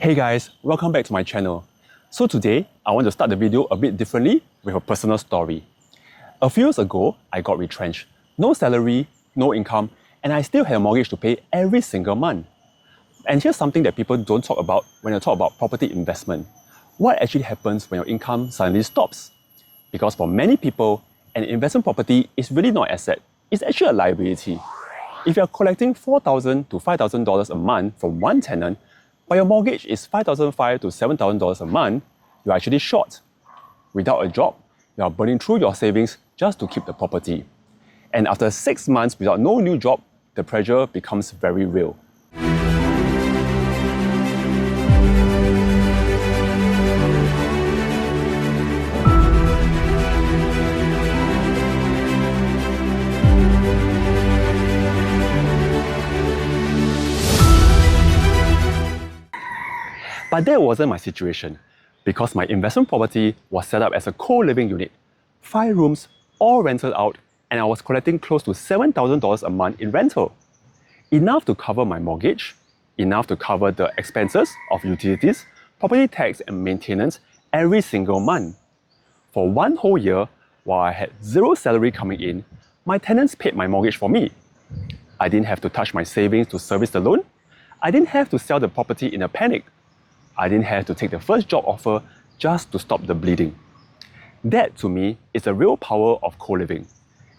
Hey guys, welcome back to my channel. So today, I want to start the video a bit differently with a personal story. A few years ago, I got retrenched. No salary, no income, and I still had a mortgage to pay every single month. And here's something that people don't talk about when they talk about property investment. What actually happens when your income suddenly stops? Because for many people, an investment property is really not an asset. It's actually a liability. If you're collecting $4,000 to $5,000 a month from one tenant, but your mortgage is $5,500 to $7,000 a month, you're actually short. Without a job, you are burning through your savings just to keep the property. And after 6 months without no new job, the pressure becomes very real. But that wasn't my situation, because my investment property was set up as a co-living unit, 5 rooms, all rented out, and I was collecting close to $7,000 a month in rental. Enough to cover my mortgage, enough to cover the expenses of utilities, property tax and maintenance every single month. For 1 whole year, while I had zero salary coming in, my tenants paid my mortgage for me. I didn't have to touch my savings to service the loan. I didn't have to sell the property in a panic. I didn't have to take the first job offer just to stop the bleeding. That, to me, is the real power of co-living.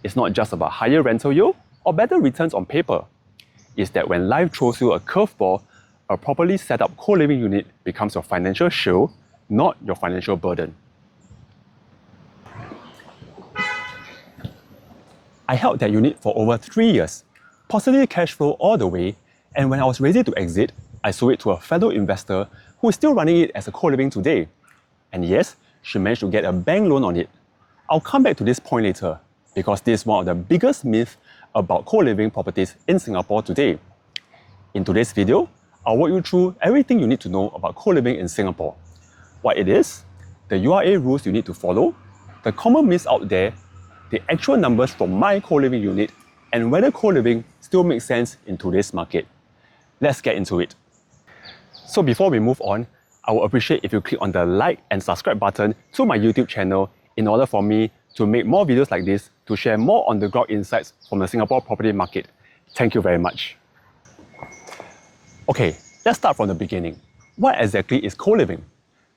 It's not just about higher rental yield or better returns on paper. It's that when life throws you a curveball, a properly set up co-living unit becomes your financial shield, not your financial burden. I held that unit for over 3 years, positive cash flow all the way, and when I was ready to exit, I sold it to a fellow investor who is still running it as a co-living today. And yes, she managed to get a bank loan on it. I'll come back to this point later, because this is one of the biggest myths about co-living properties in Singapore today. In today's video, I'll walk you through everything you need to know about co-living in Singapore. What it is, the URA rules you need to follow, the common myths out there, the actual numbers from my co-living unit, and whether co-living still makes sense in today's market. Let's get into it. So before we move on, I would appreciate if you click on the like and subscribe button to my YouTube channel in order for me to make more videos like this to share more on-the-ground insights from the Singapore property market. Thank you very much. Okay, let's start from the beginning. What exactly is co-living?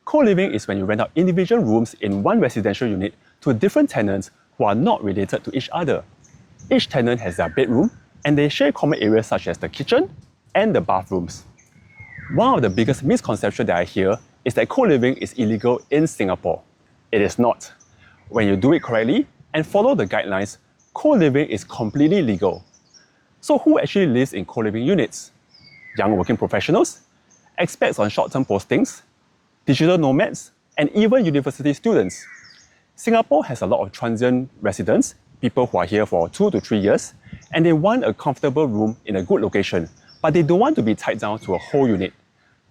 Co-living is when you rent out individual rooms in one residential unit to different tenants who are not related to each other. Each tenant has their bedroom and they share common areas such as the kitchen and the bathrooms. One of the biggest misconceptions that I hear is that co-living is illegal in Singapore. It is not. When you do it correctly and follow the guidelines, co-living is completely legal. So who actually lives in co-living units? Young working professionals, expats on short-term postings, digital nomads, and even university students. Singapore has a lot of transient residents, people who are here for 2 to 3 years, and they want a comfortable room in a good location, but they don't want to be tied down to a whole unit.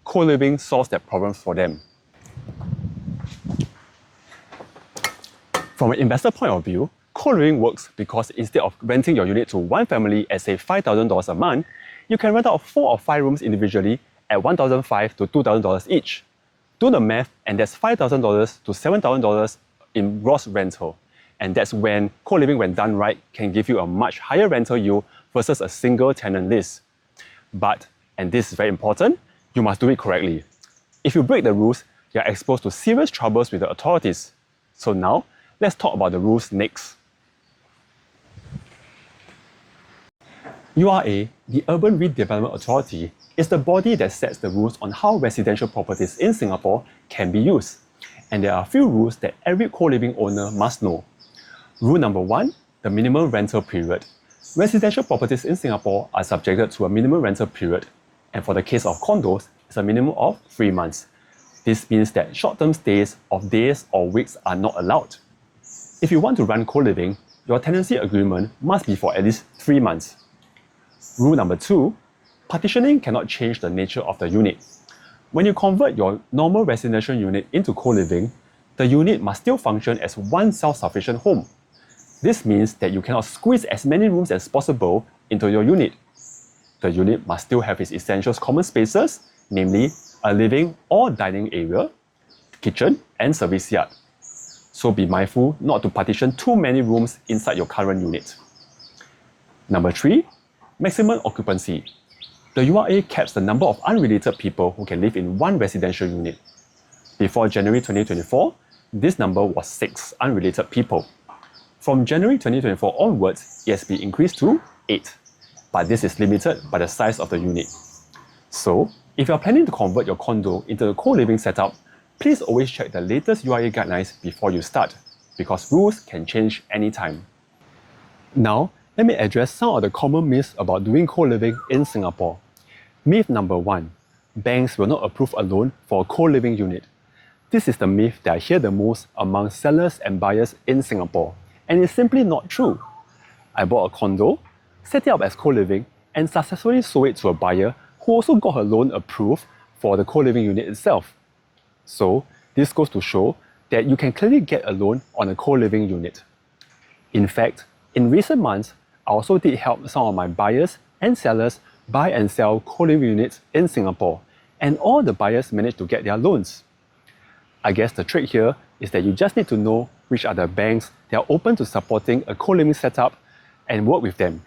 Co-living solves that problem for them. From an investor point of view, co-living works because instead of renting your unit to one family at say $5,000 a month, you can rent out 4 or 5 rooms individually at $1,500 to $2,000 each. Do the math, and that's $5,000 to $7,000 in gross rental. And that's when co-living, when done right, can give you a much higher rental yield versus a single tenant list. But, and this is very important, you must do it correctly. If you break the rules, you're exposed to serious troubles with the authorities. So now, let's talk about the rules next. URA, the Urban Redevelopment Authority, is the body that sets the rules on how residential properties in Singapore can be used. And there are a few rules that every co-living owner must know. Rule number 1, the minimum rental period. Residential properties in Singapore are subjected to a minimum rental period, and for the case of condos, it's a minimum of 3 months. This means that short-term stays of days or weeks are not allowed. If you want to run co-living, your tenancy agreement must be for at least 3 months. Rule number 2, partitioning cannot change the nature of the unit. When you convert your normal residential unit into co-living, the unit must still function as one self-sufficient home. This means that you cannot squeeze as many rooms as possible into your unit. The unit must still have its essential common spaces, namely a living or dining area, kitchen and service yard. So be mindful not to partition too many rooms inside your current unit. Number 3, maximum occupancy. The URA caps the number of unrelated people who can live in one residential unit. Before January 2024, this number was 6 unrelated people. From January 2024 onwards, it has been increased to 8, but this is limited by the size of the unit. So, if you are planning to convert your condo into a co-living setup, please always check the latest URA guidelines before you start, because rules can change anytime. Now, let me address some of the common myths about doing co-living in Singapore. Myth number 1. Banks will not approve a loan for a co-living unit. This is the myth that I hear the most among sellers and buyers in Singapore, and it's simply not true. I bought a condo, set it up as co-living, and successfully sold it to a buyer who also got her loan approved for the co-living unit itself. So, this goes to show that you can clearly get a loan on a co-living unit. In fact, in recent months, I also did help some of my buyers and sellers buy and sell co-living units in Singapore, and all the buyers managed to get their loans. I guess the trick here is that you just need to know which are the banks that are open to supporting a co-living setup and work with them.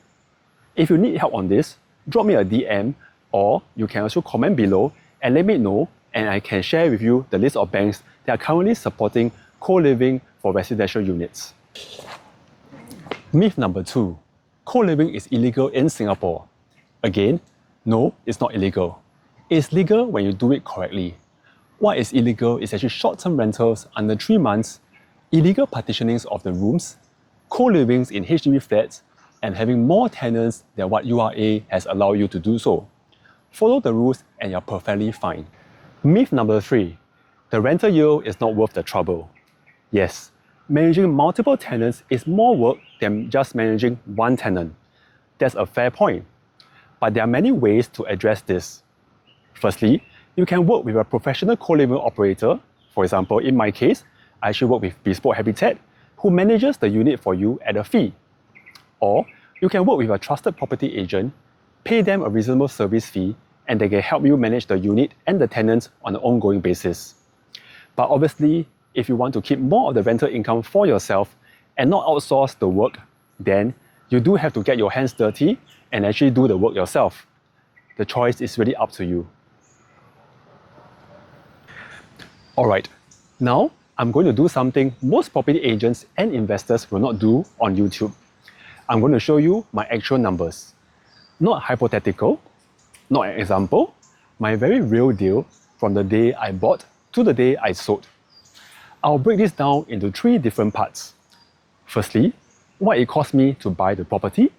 If you need help on this, drop me a DM, or you can also comment below and let me know, and I can share with you the list of banks that are currently supporting co-living for residential units. Myth number 2. Co-living is illegal in Singapore. Again, no, it's not illegal. It's legal when you do it correctly. What is illegal is actually short-term rentals under 3 months, illegal partitionings of the rooms, co-livings in HDB flats, and having more tenants than what URA has allowed you to do so. Follow the rules and you're perfectly fine. Myth number 3. The rental yield is not worth the trouble. Yes, managing multiple tenants is more work than just managing one tenant. That's a fair point. But there are many ways to address this. Firstly, you can work with a professional co-living operator. For example, in my case, I actually work with Bespoke Habitat, who manages the unit for you at a fee. Or you can work with a trusted property agent, pay them a reasonable service fee, and they can help you manage the unit and the tenants on an ongoing basis. But obviously, if you want to keep more of the rental income for yourself and not outsource the work, then you do have to get your hands dirty and actually do the work yourself. The choice is really up to you. Alright, now I'm going to do something most property agents and investors will not do on YouTube. I'm going to show you my actual numbers. Not hypothetical, not an example, my very real deal from the day I bought to the day I sold. I'll break this down into 3 different parts. Firstly, what it cost me to buy the property.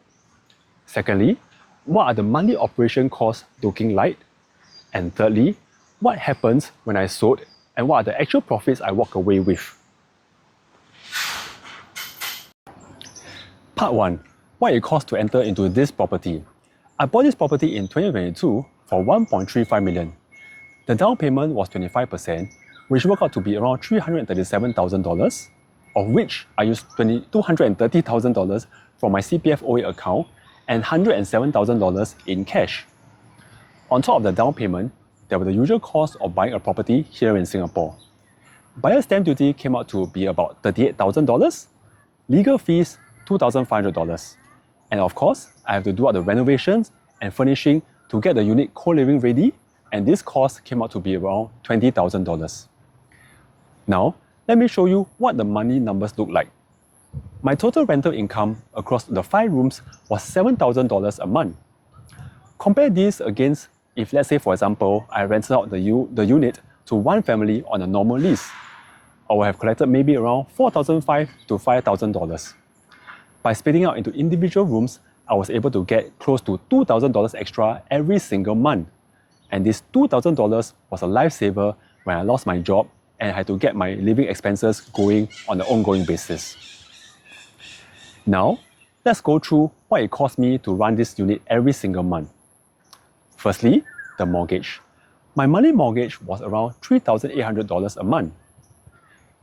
Secondly, what are the monthly operation costs looking like? And thirdly, what happens when I sold and what are the actual profits I walk away with. Part 1. What it costs to enter into this property. I bought this property in 2022 for 1.35 million. The down payment was 25%, which worked out to be around $337,000, of which I used $230,000 from my CPF OA account and $107,000 in cash. On top of the down payment, there were the usual costs of buying a property here in Singapore. Buyer stamp duty came out to be about $38,000, legal fees $2,500. And of course, I have to do all the renovations and furnishing to get the unit co-living ready, and this cost came out to be around $20,000. Now, let me show you what the monthly numbers look like. My total rental income across the 5 rooms was $7,000 a month. Compare this against if, let's say for example, I rented out the unit to one family on a normal lease. I would have collected maybe around $4,500 to $5,000. By splitting out into individual rooms, I was able to get close to $2,000 extra every single month. And this $2,000 was a lifesaver when I lost my job and I had to get my living expenses going on an ongoing basis. Now, let's go through what it cost me to run this unit every single month. Firstly, the mortgage. My monthly mortgage was around $3,800 a month.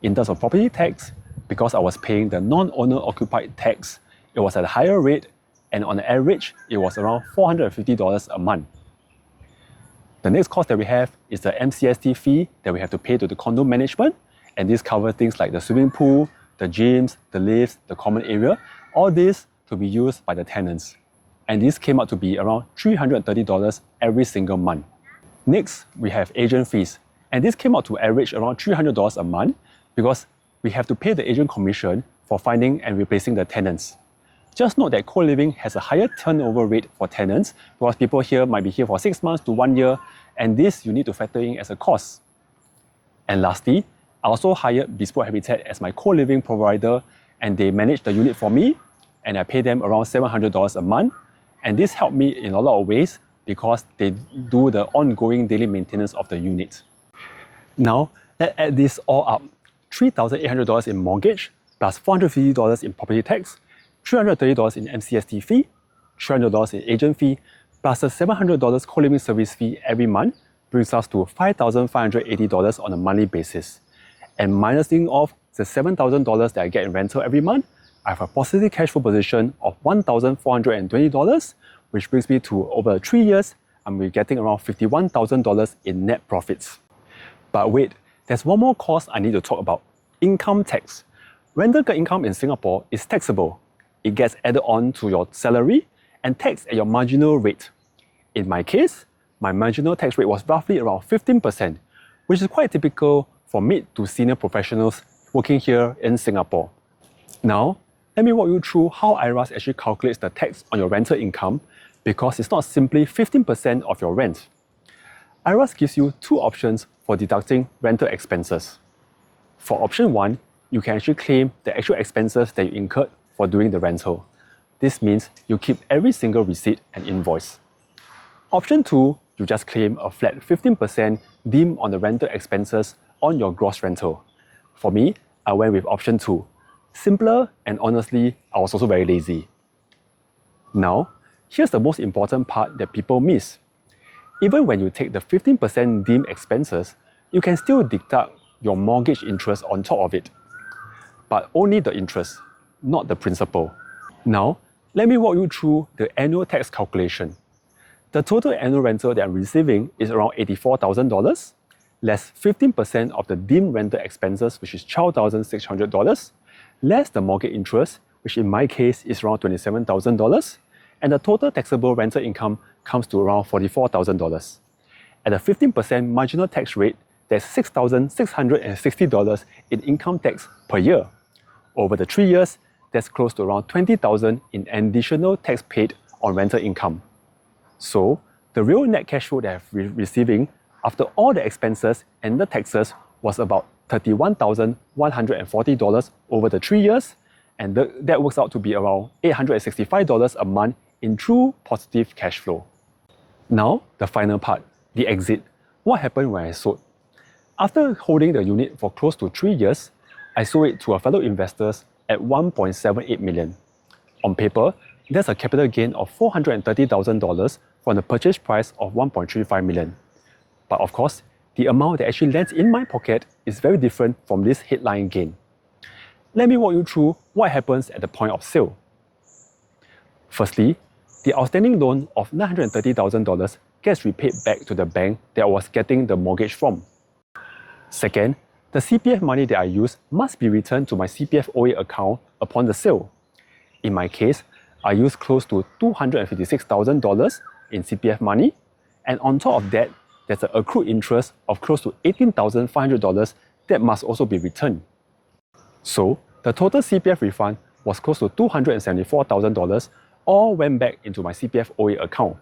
In terms of property tax, because I was paying the non-owner occupied tax, it was at a higher rate, and on average, it was around $450 a month. The next cost that we have is the MCST fee that we have to pay to the condo management, and this covers things like the swimming pool, the gyms, the lifts, the common area, all this to be used by the tenants. And this came out to be around $330 every single month. Next, we have agent fees, and this came out to average around $300 a month because we have to pay the agent commission for finding and replacing the tenants. Just note that co-living has a higher turnover rate for tenants because people here might be here for 6 months to 1 year, and this you need to factor in as a cost. And lastly, I also hired Bespoke Habitat as my co-living provider, and they manage the unit for me, and I pay them around $700 a month. And this helped me in a lot of ways because they do the ongoing daily maintenance of the unit. Now, let's add this all up. $3,800 in mortgage, plus $450 in property tax, $330 in MCST fee, $300 in agent fee, plus a $700 co-living service fee every month brings us to $5,580 on a monthly basis. And minusing off the $7,000 that I get in rental every month, I have a positive cash flow position of $1,420, which brings me to over 3 years, and we're getting around $51,000 in net profits. But wait, there's one more cost I need to talk about: income tax. Rental income in Singapore is taxable. It gets added on to your salary and taxed at your marginal rate. In my case, my marginal tax rate was roughly around 15%, which is quite typical for mid to senior professionals working here in Singapore. Now, let me walk you through how IRAS actually calculates the tax on your rental income, because it's not simply 15% of your rent. IRAS gives you two options for deducting rental expenses. For option 1, you can actually claim the actual expenses that you incurred for doing the rental. This means you keep every single receipt and invoice. Option 2, you just claim a flat 15% deemed on the rental expenses on your gross rental. For me, I went with option 2. Simpler, and honestly, I was also very lazy. Now, here's the most important part that people miss. Even when you take the 15% deemed expenses, you can still deduct your mortgage interest on top of it. But only the interest, not the principal. Now, let me walk you through the annual tax calculation. The total annual rental that I'm receiving is around $84,000, less 15% of the deemed rental expenses, which is $12,600, less the mortgage interest, which in my case is around $27,000, and the total taxable rental income comes to around $44,000. At a 15% marginal tax rate, there's $6,660 in income tax per year. Over the 3 years, that's close to around $20,000 in additional tax paid on rental income. So, the real net cash flow that I'm receiving after all the expenses and the taxes was about $31,140 over the 3 years, and that works out to be around $865 a month in true positive cash flow. Now, the final part, the exit. What happened when I sold? After holding the unit for close to 3 years, I sold it to a fellow investors at $1.78 million. On paper, there's a capital gain of $430,000 from the purchase price of $1.35 million. But of course, the amount that actually lands in my pocket is very different from this headline gain. Let me walk you through what happens at the point of sale. Firstly, the outstanding loan of $930,000 gets repaid back to the bank that I was getting the mortgage from. Second, the CPF money that I use must be returned to my CPF OA account upon the sale. In my case, I used close to $256,000 in CPF money, and on top of that, there's an accrued interest of close to $18,500 that must also be returned. So, the total CPF refund was close to $274,000, all went back into my CPF OA account.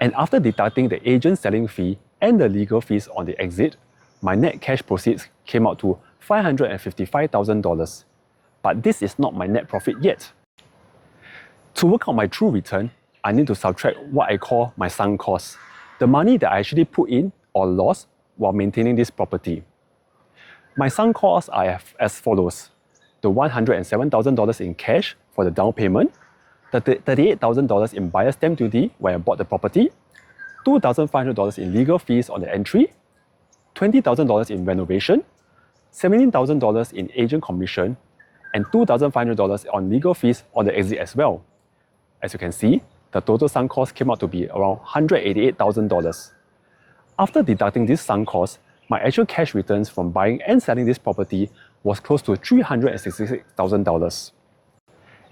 And after deducting the agent selling fee and the legal fees on the exit, my net cash proceeds came out to $555,000. But this is not my net profit yet. To work out my true return, I need to subtract what I call my sunk costs, the money that I actually put in or lost while maintaining this property. My sunk costs are as follows: the $107,000 in cash for the down payment, the $38,000 in buyer's stamp duty when I bought the property, $2,500 in legal fees on the entry, $20,000 in renovation, $17,000 in agent commission, and $2,500 on legal fees on the exit as well. As you can see, the total sunk cost came out to be around $188,000. After deducting this sunk cost, my actual cash returns from buying and selling this property was close to $366,000.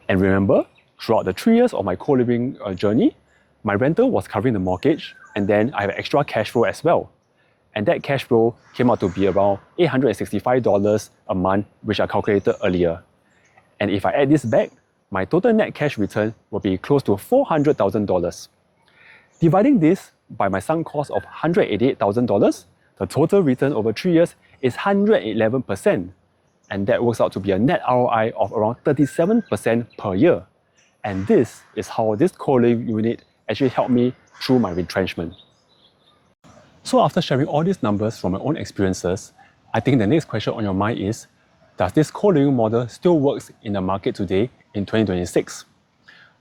And remember, throughout the 3 years of my co-living journey, my rental was covering the mortgage, and then I have extra cash flow as well. And that cash flow came out to be around $865 a month, which I calculated earlier. And if I add this back, my total net cash return will be close to $400,000. Dividing this by my sunk cost of $188,000, the total return over 3 years is 111%. And that works out to be a net ROI of around 37% per year. And this is how this co-living unit actually helped me through my retrenchment. So after sharing all these numbers from my own experiences, I think the next question on your mind is, does this co-living model still works in the market today in 2026?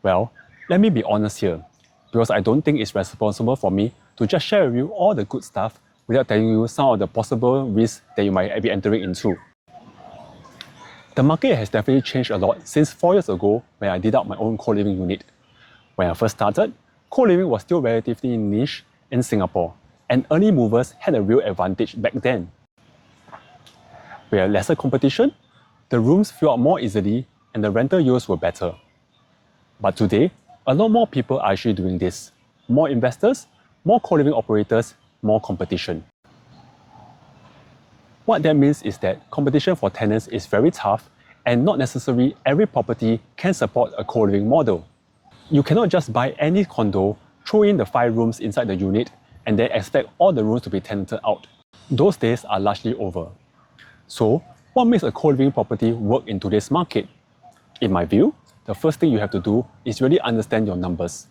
Well, let me be honest here, because I don't think it's responsible for me to just share with you all the good stuff without telling you some of the possible risks that you might be entering into. The market has definitely changed a lot since 4 years ago when I did out my own co-living unit. When I first started, co-living was still relatively niche in Singapore, and early movers had a real advantage back then. We had lesser competition, the rooms filled out more easily, and the rental yields were better. But today, a lot more people are actually doing this. More investors, more co-living operators, more competition. What that means is that competition for tenants is very tough, and not necessarily every property can support a co-living model. You cannot just buy any condo, throw in the 5 rooms inside the unit, and then expect all the rooms to be tenanted out. Those days are largely over. So, what makes a co-living property work in today's market? In my view, the first thing you have to do is really understand your numbers.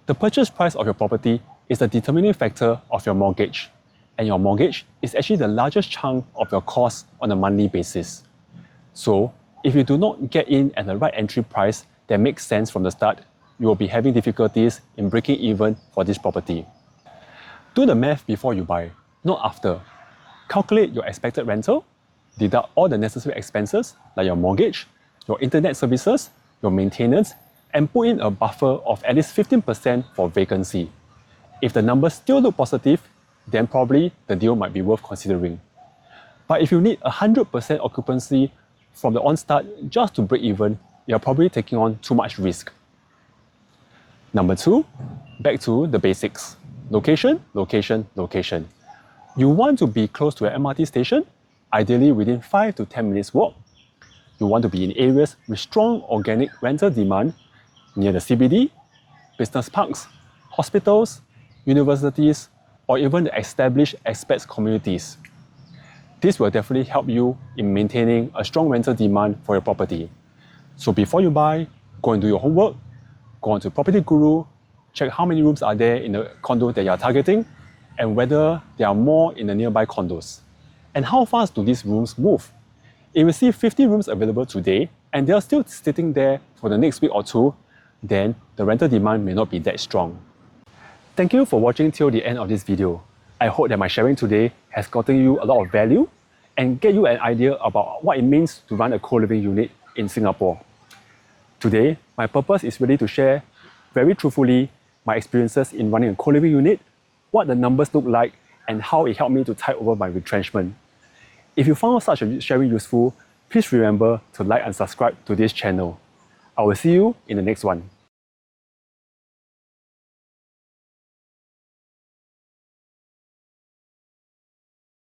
The purchase price of your property is the determining factor of your mortgage, and your mortgage is actually the largest chunk of your cost on a monthly basis. So, if you do not get in at the right entry price that makes sense from the start, you will be having difficulties in breaking even for this property. Do the math before you buy, not after. Calculate your expected rental, deduct all the necessary expenses like your mortgage, your internet services, your maintenance, and put in a buffer of at least 15% for vacancy. If the numbers still look positive, then probably the deal might be worth considering. But if you need 100% occupancy from the onstart just to break even, you're probably taking on too much risk. Number 2, back to the basics. Location, location, location. You want to be close to an MRT station, ideally within 5 to 10 minutes walk. You want to be in areas with strong organic rental demand, near the CBD, business parks, hospitals, universities, or even the established expats communities. This will definitely help you in maintaining a strong rental demand for your property. So before you buy, go and do your homework, go on to Property Guru, check how many rooms are there in the condo that you are targeting, and whether there are more in the nearby condos. And how fast do these rooms move? If you see 50 rooms available today, and they are still sitting there for the next week or two, then the rental demand may not be that strong. Thank you for watching till the end of this video. I hope that my sharing today has gotten you a lot of value and get you an idea about what it means to run a co-living unit in Singapore. Today, my purpose is really to share very truthfully my experiences in running a co-living unit, what the numbers look like, and how it helped me to tide over my retrenchment. If you found such a sharing useful, please remember to like and subscribe to this channel. I will see you in the next one.